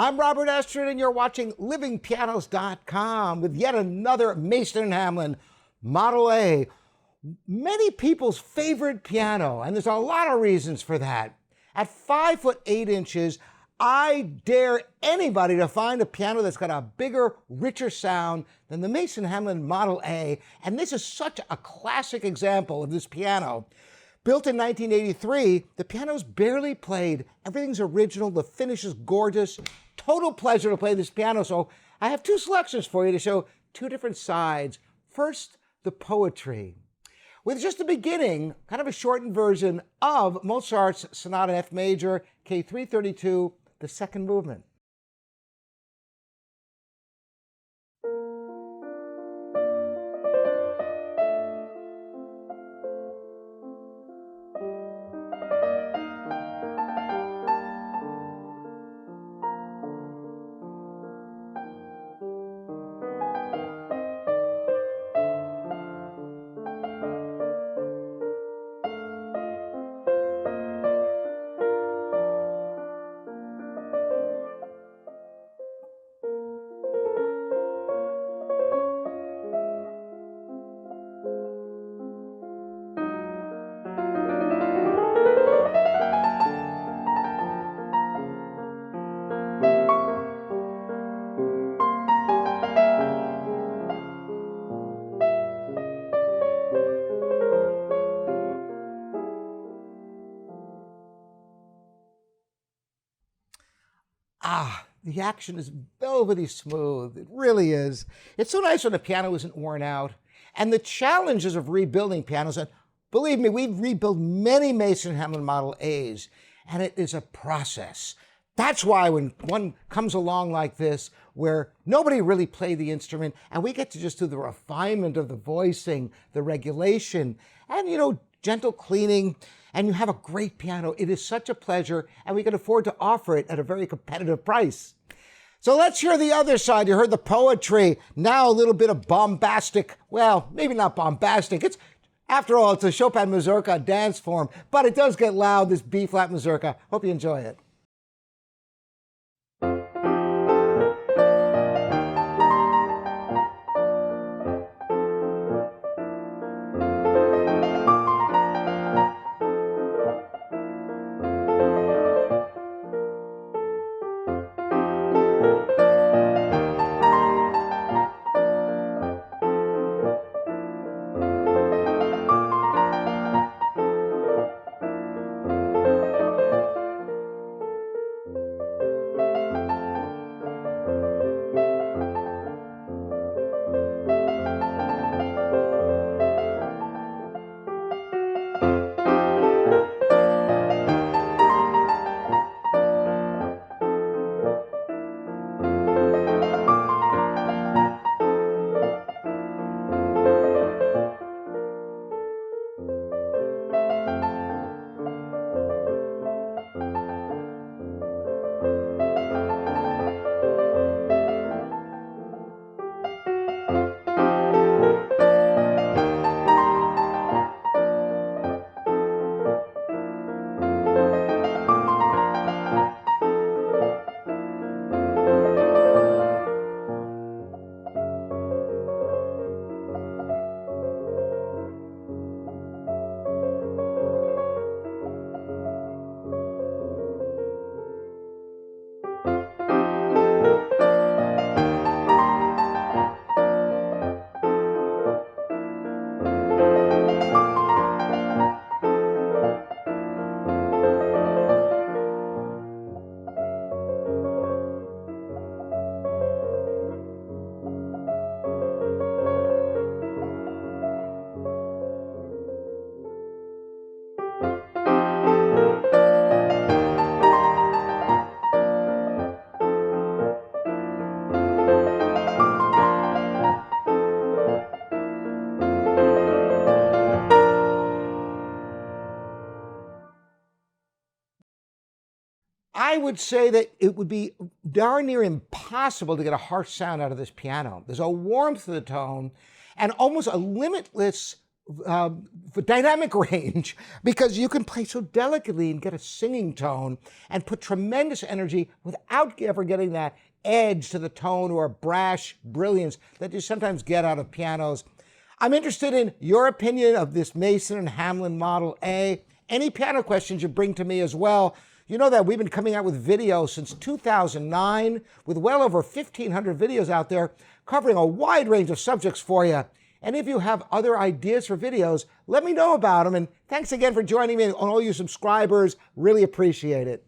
I'm Robert Estrin, and you're watching LivingPianos.com with yet another Mason Hamlin Model A. Many people's favorite piano, and there's a lot of reasons for that. At 5 foot 8 inches, I dare anybody to find a piano that's got a bigger, richer sound than the Mason Hamlin Model A, and this is such a classic example of this piano. Built in 1983, the piano's barely played. Everything's original, the finish is gorgeous. Total pleasure to play this piano, so I have two selections for you to show two different sides. First, the poetry. With just the beginning, kind of a shortened version of Mozart's Sonata in F major, K332, the second movement. The action is velvety smooth. It really is. It's so nice when the piano isn't worn out. And the challenges of rebuilding pianos, and believe me, we've rebuilt many Mason Hamlin Model A's, and it is a process. That's why when one comes along like this, where nobody really played the instrument, and we get to just do the refinement of the voicing, the regulation, and, gentle cleaning, and you have a great piano. It is such a pleasure, and we can afford to offer it at a very competitive price. So let's hear the other side. You heard the poetry. Now a little bit of bombastic. Well, maybe not bombastic. After all, it's a Chopin mazurka dance form, but it does get loud, this B-flat mazurka. Hope you enjoy it. I would say that it would be darn near impossible to get a harsh sound out of this piano. There's a warmth to the tone and almost a limitless dynamic range, because you can play so delicately and get a singing tone and put tremendous energy without ever getting that edge to the tone or brash brilliance that you sometimes get out of pianos. I'm interested in your opinion of this Mason Hamlin Model A. Any piano questions you bring to me as well. You know that we've been coming out with videos since 2009 with well over 1,500 videos out there covering a wide range of subjects for you. And if you have other ideas for videos, let me know about them. And thanks again for joining me, and all you subscribers. Really appreciate it.